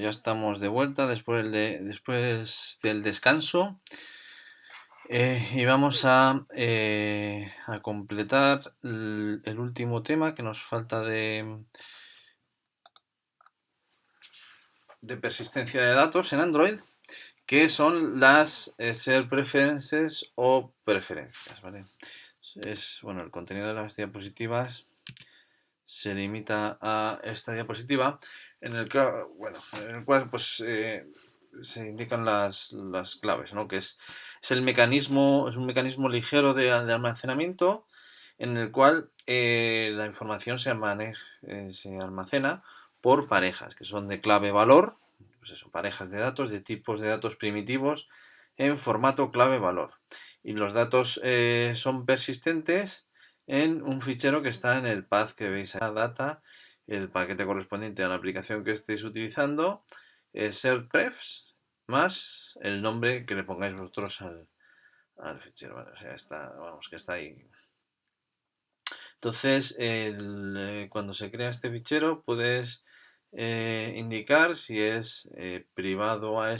Ya estamos de vuelta después del descanso y vamos a completar el último tema que nos falta de persistencia de datos en Android, que son las ser preferences o preferencias, ¿vale? Bueno, el contenido de las diapositivas se limita a esta diapositiva en el cual pues se indican las claves, ¿no? Que es el mecanismo, es un mecanismo ligero de almacenamiento en el cual la información se almacena por parejas, que son de clave valor, pues eso, parejas de datos, de tipos de datos primitivos en formato clave valor. Y los datos son persistentes en un fichero que está en el path que veis a data, el paquete correspondiente a la aplicación que estéis utilizando, ser prefs más el nombre que le pongáis vosotros al fichero. Vale, o sea, vamos, que está ahí. Entonces, cuando se crea este fichero, puedes indicar si es privado a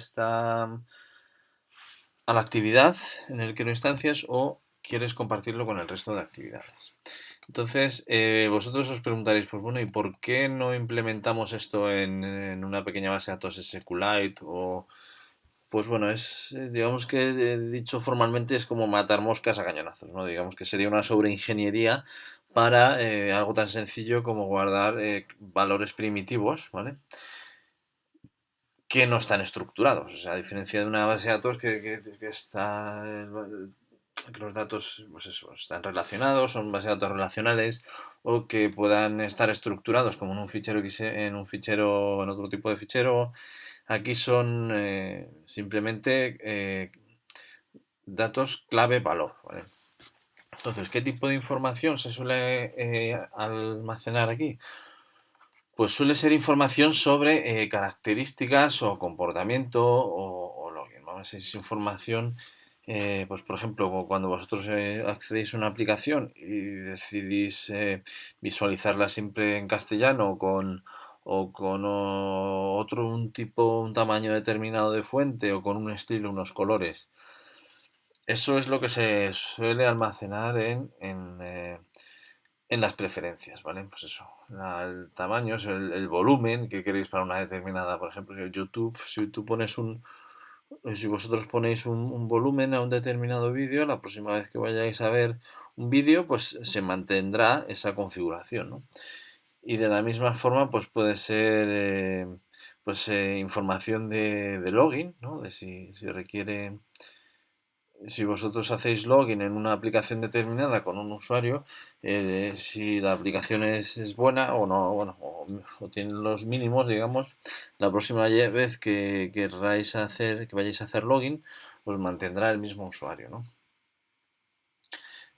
la actividad en el que lo instancias o quieres compartirlo con el resto de actividades. Entonces, vosotros os preguntaréis, pues bueno, ¿y por qué no implementamos esto en una pequeña base de datos SQLite? O, pues bueno, digamos que dicho formalmente es como matar moscas a cañonazos, ¿no? Digamos que sería una sobreingeniería para algo tan sencillo como guardar valores primitivos, ¿vale? Que no están estructurados. O sea, a diferencia de una base de datos que está que los datos, pues eso, están relacionados, son bases de datos relacionales o que puedan estar estructurados como en un fichero en otro tipo de fichero. Aquí son simplemente datos clave valor, ¿vale? Entonces, ¿qué tipo de información se suele almacenar aquí? Pues suele ser información sobre características o comportamiento o login, ¿no? Es información, pues por ejemplo, cuando vosotros accedéis a una aplicación y decidís visualizarla siempre en castellano un tamaño determinado de fuente o con un estilo, unos colores. Eso es lo que se suele almacenar en las preferencias, ¿vale? Pues eso, el tamaño, es el volumen que queréis para una determinada, por ejemplo, YouTube, si vosotros ponéis un volumen a un determinado vídeo, la próxima vez que vayáis a ver un vídeo, pues se mantendrá esa configuración, ¿no? Y de la misma forma, pues puede ser información de login, ¿no? De si requiere si vosotros hacéis login en una aplicación determinada con un usuario, si la aplicación es buena o no, bueno, o tiene los mínimos, digamos, la próxima vez que que vayáis a hacer login, os mantendrá el mismo usuario, ¿no?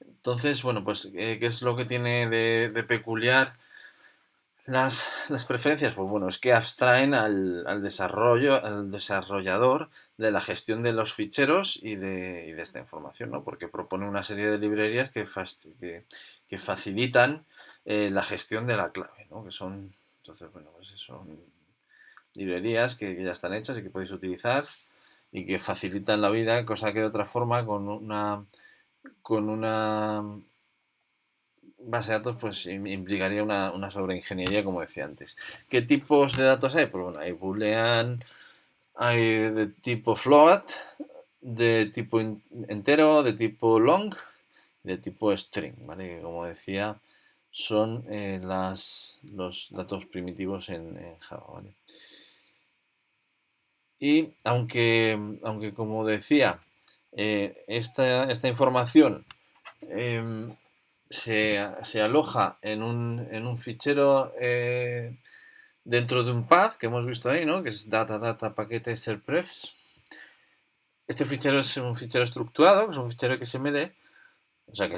Entonces, bueno, pues, ¿qué es lo que tiene de peculiar las preferencias? Pues bueno, es que abstraen al desarrollador de la gestión de los ficheros y de esta información, ¿no? Porque propone una serie de librerías que facilitan la gestión de la clave, ¿no? Entonces, bueno, pues son librerías que ya están hechas y que podéis utilizar y que facilitan la vida, cosa que de otra forma con una base de datos pues implicaría una sobreingeniería, como decía antes. ¿Qué tipos de datos hay? Pues bueno, hay boolean, hay de tipo float, de tipo entero, de tipo long, de tipo string, ¿vale? Que, como decía, son los datos primitivos en Java, ¿vale? Y aunque como decía, esta información em, se aloja en un fichero dentro de un path que hemos visto ahí, ¿no? Que es data paquete serprefs. Este fichero es un fichero estructurado, que es un fichero XML. O sea que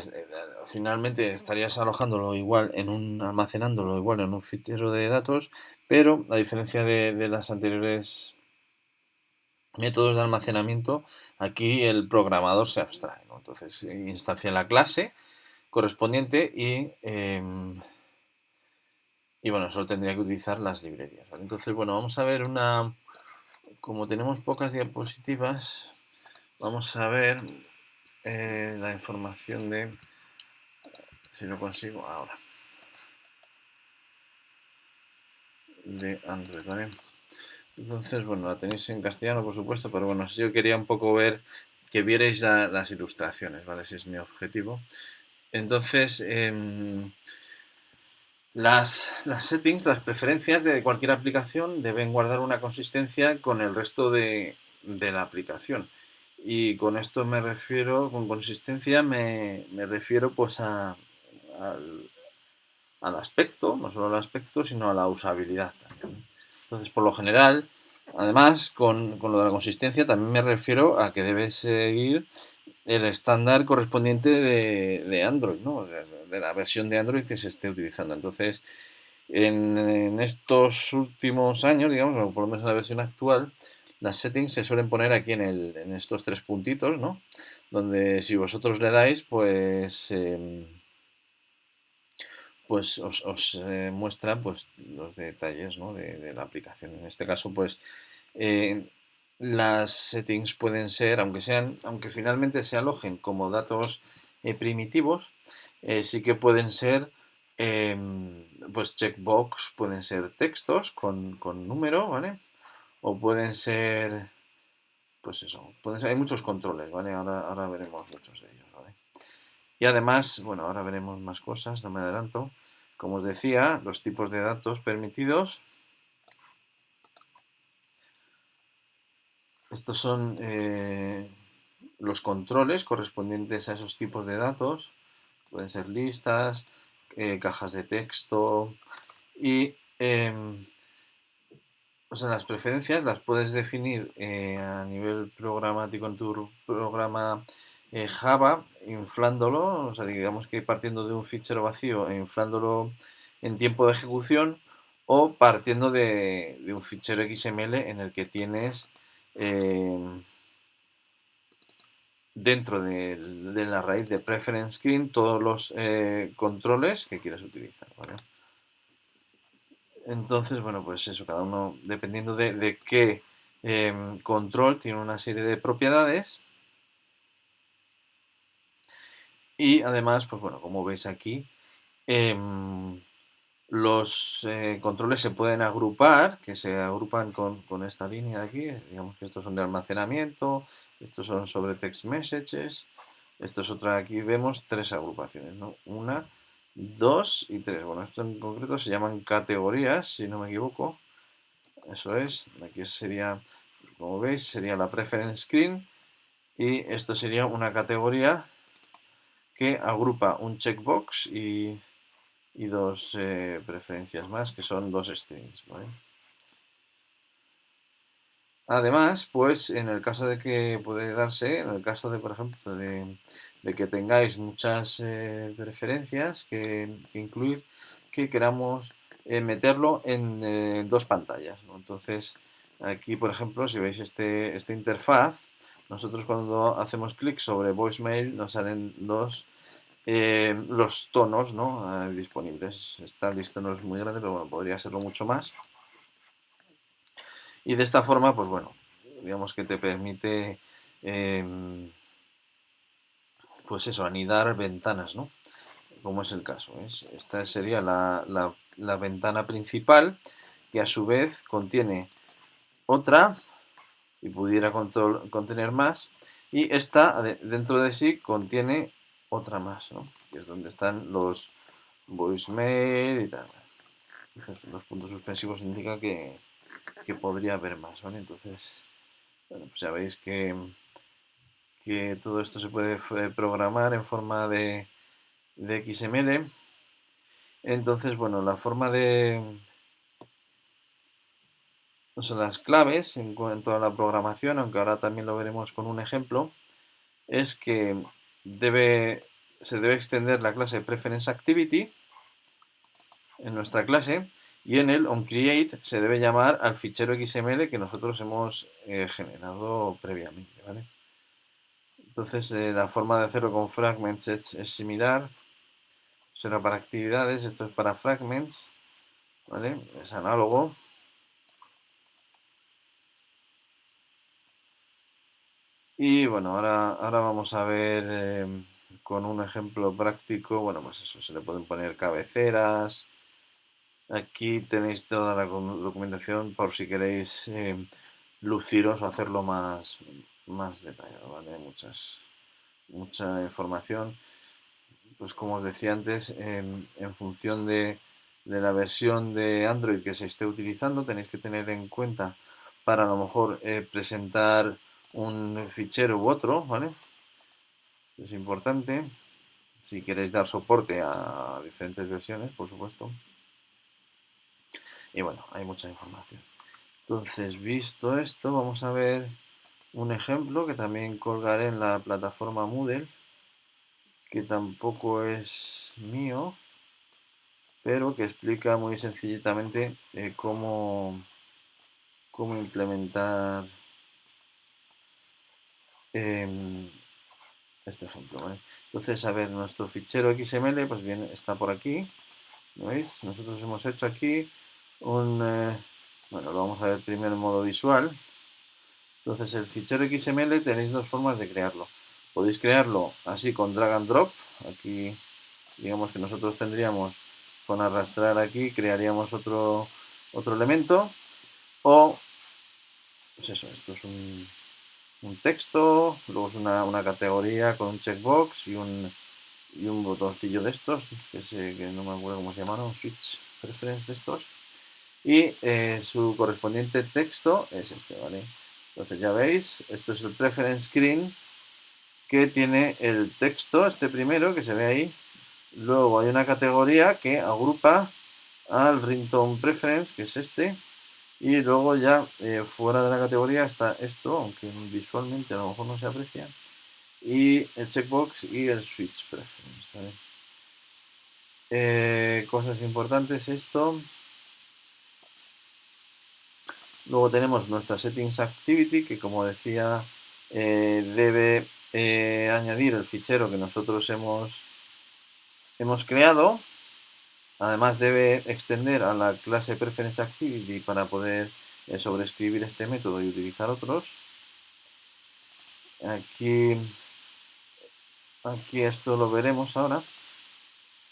finalmente estarías almacenándolo igual en un fichero de datos, pero a diferencia de las anteriores métodos de almacenamiento, aquí el programador se abstrae, ¿no? Entonces instancia la clase correspondiente Y bueno, solo tendría que utilizar las librerías, ¿vale? Entonces, bueno, vamos a ver como tenemos pocas diapositivas, vamos a ver la información si lo consigo ahora, de Android, ¿vale? Entonces, bueno, la tenéis en castellano, por supuesto, pero bueno, yo quería un poco ver que vierais las ilustraciones, ¿vale? Ese es mi objetivo. Entonces, las settings, las preferencias de cualquier aplicación deben guardar una consistencia con el resto de la aplicación. Y con esto me refiero, con consistencia me refiero pues al, al aspecto, no solo al aspecto, sino a la usabilidad también. Entonces, por lo general, además, con lo de la consistencia también me refiero a que debe seguir el estándar correspondiente de Android, ¿no? O sea, de la versión de Android que se esté utilizando. Entonces, en estos últimos años, digamos, o por lo menos en la versión actual, las settings se suelen poner aquí en estos tres puntitos, ¿no? Donde si vosotros le dais, pues os muestra pues los detalles, ¿no? de la aplicación. En este caso, pues eh, las settings pueden ser, aunque finalmente se alojen como datos primitivos, sí que pueden ser pues checkbox, pueden ser textos con número, ¿vale? O pueden ser, pues eso, hay muchos controles, ¿vale? Ahora veremos muchos de ellos, ¿vale? Y además, bueno, ahora veremos más cosas, no me adelanto. Como os decía, los tipos de datos permitidos. Estos son los controles correspondientes a esos tipos de datos. Pueden ser listas, cajas de texto y o sea, las preferencias las puedes definir a nivel programático en tu programa Java, inflándolo, o sea, digamos que partiendo de un fichero vacío e inflándolo en tiempo de ejecución, o partiendo de un fichero XML en el que tienes eh, dentro de la raíz de preference screen todos los controles que quieras utilizar, ¿vale? Entonces, bueno, pues eso, cada uno, dependiendo de qué control, tiene una serie de propiedades. Y además, pues bueno, como veis aquí, em, los controles se pueden agrupar, que se agrupan con esta línea de aquí. Digamos que estos son de almacenamiento, estos son sobre text messages. Esto es otra, aquí vemos tres agrupaciones, ¿no? Una, dos y tres. Bueno, esto en concreto se llaman categorías, si no me equivoco. Eso es, aquí sería, como veis, sería la preference screen y esto sería una categoría que agrupa un checkbox y dos preferencias más, que son dos strings, ¿vale? Además, pues en el caso de que puede darse, en el caso de, por ejemplo, de que tengáis muchas preferencias que incluir, que queramos meterlo en dos pantallas, ¿no? Entonces, aquí, por ejemplo, si veis esta interfaz, nosotros cuando hacemos clic sobre voicemail nos salen los tonos, ¿no? Disponibles. Esta lista no es muy grande, pero bueno, podría serlo mucho más. Y de esta forma, pues bueno, digamos que te permite, pues eso, anidar ventanas, ¿no? Como es el caso. Esta sería la ventana principal, que a su vez contiene otra, y pudiera contener más, y esta dentro de sí contiene otra más, ¿no? Que es donde están los voicemail y tal. Entonces, los puntos suspensivos indican que podría haber más, ¿vale? Entonces, bueno, pues ya veis que todo esto se puede programar en forma de XML. Entonces, bueno, la forma o sea, las claves en cuanto a la programación, aunque ahora también lo veremos con un ejemplo, es que se debe extender la clase Preference Activity en nuestra clase y en el onCreate se debe llamar al fichero XML que nosotros hemos generado previamente, ¿vale? Entonces, la forma de hacerlo con fragments es similar. Será para actividades, esto es para fragments. ¿vale? Es análogo. Y bueno, ahora vamos a ver con un ejemplo práctico, bueno, pues eso, se le pueden poner cabeceras. Aquí tenéis toda la documentación por si queréis luciros o hacerlo más detallado, ¿vale? Mucha información. Pues como os decía antes, en función de la versión de Android que se esté utilizando, tenéis que tener en cuenta para a lo mejor presentar un fichero u otro, ¿vale? Es importante si queréis dar soporte a diferentes versiones, por supuesto. Y bueno, hay mucha información. Entonces, visto esto, vamos a ver un ejemplo que también colgaré en la plataforma Moodle, que tampoco es mío, pero que explica muy sencillamente cómo implementar em, este ejemplo, ¿vale? Entonces, a ver, nuestro fichero XML, pues bien, está por aquí, ¿lo veis? Nosotros hemos hecho aquí bueno, lo vamos a ver primero en modo visual. Entonces, el fichero XML tenéis dos formas de crearlo. Podéis crearlo así con drag and drop. Aquí, digamos que nosotros tendríamos con arrastrar aquí, crearíamos otro elemento. O, pues eso, esto es un texto, luego es una categoría con un checkbox y un botoncillo de estos, que no me acuerdo cómo se llamaron, un switch preference de estos. Y su correspondiente texto es este, ¿vale? Entonces ya veis, esto es el preference screen que tiene el texto, este primero que se ve ahí. Luego hay una categoría que agrupa al ringtone preference, que es este. Y luego ya fuera de la categoría está esto, aunque visualmente a lo mejor no se aprecia. Y el checkbox y el switch preference, ¿vale? Cosas importantes esto. Luego tenemos nuestra settings activity, que como decía, debe añadir el fichero que nosotros hemos creado. Además debe extender a la clase preference activity para poder sobreescribir este método y utilizar otros. Aquí esto lo veremos ahora.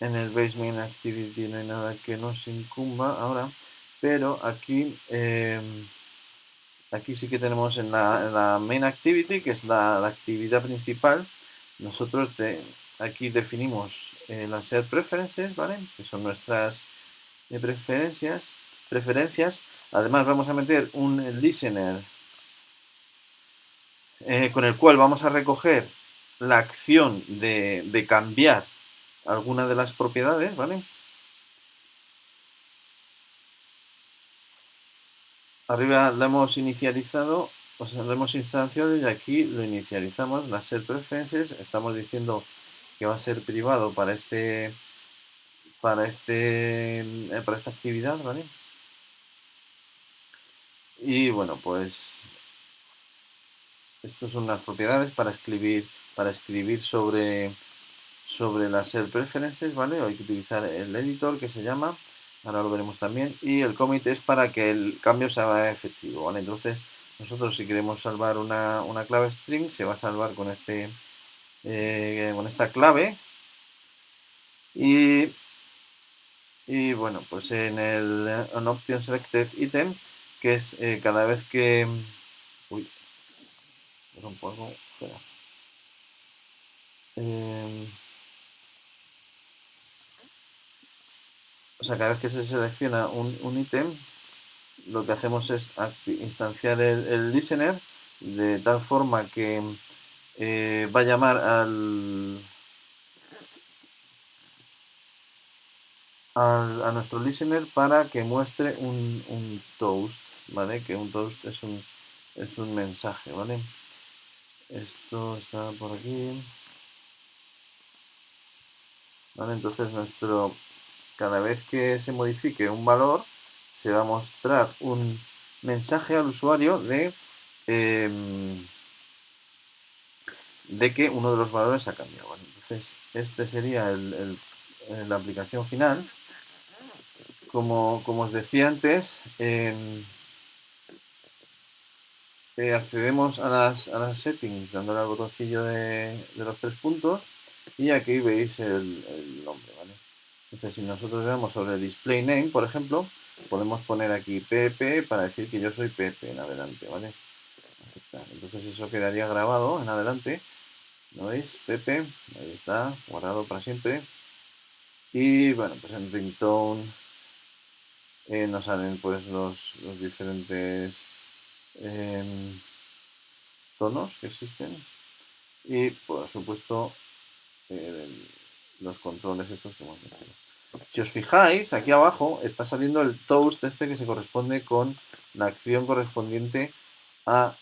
En el base main activity no hay nada que nos incumba ahora, pero aquí sí que tenemos en la main activity, que es la actividad principal, nosotros aquí definimos las set preferences, ¿vale? Que son nuestras preferencias. Además vamos a meter un listener con el cual vamos a recoger la acción de cambiar alguna de las propiedades, ¿vale? Arriba lo hemos inicializado, o sea, lo hemos instanciado y aquí lo inicializamos, las set preferences, estamos diciendo que va a ser privado para esta actividad, ¿vale? Y bueno, pues estas son las propiedades para escribir sobre las set preferences, ¿vale? Hay que utilizar el editor que se llama, ahora lo veremos también, y el commit es para que el cambio sea efectivo, ¿vale? Entonces, nosotros si queremos salvar una clave string, se va a salvar con esta clave y, y bueno, pues en option selected item, que es cada vez que... Uy, un poco, espera. Eh, o sea, cada vez que se selecciona un ítem, lo que hacemos es instanciar el listener de tal forma que va a llamar a nuestro listener para que muestre un toast, ¿vale? Que un toast es un mensaje, ¿vale? Esto está por aquí. ¿Vale? Entonces cada vez que se modifique un valor, se va a mostrar un mensaje al usuario em, de que uno de los valores ha cambiado. ¿Vale? Entonces, este sería la aplicación final. como os decía antes, accedemos a las settings dándole al botoncillo de los 3 puntos y aquí veis el nombre, ¿vale? Entonces, si nosotros le damos sobre display name, por ejemplo, podemos poner aquí PP para decir que yo soy Pepe en adelante, ¿vale? Aceptar. Entonces eso quedaría grabado en adelante. ¿Lo veis? Pepe, ahí está, guardado para siempre. Y bueno, pues en ringtone nos salen pues los diferentes em, tonos que existen. Y por supuesto eh, los controles estos que hemos metido. Si os fijáis, aquí abajo está saliendo el toast este que se corresponde con la acción correspondiente a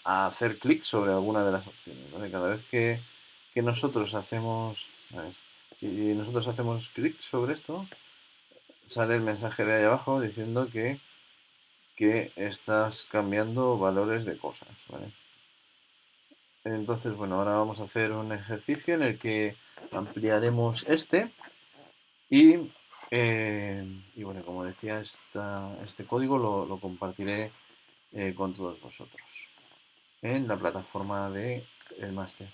hacer clic sobre alguna de las opciones, ¿vale? Cada vez que nosotros hacemos, a ver, si nosotros hacemos clic sobre esto, sale el mensaje de ahí abajo diciendo que estás cambiando valores de cosas, ¿vale? Entonces, bueno, ahora vamos a hacer un ejercicio en el que ampliaremos y, y bueno, como decía, este código lo compartiré con todos vosotros en la plataforma de el máster.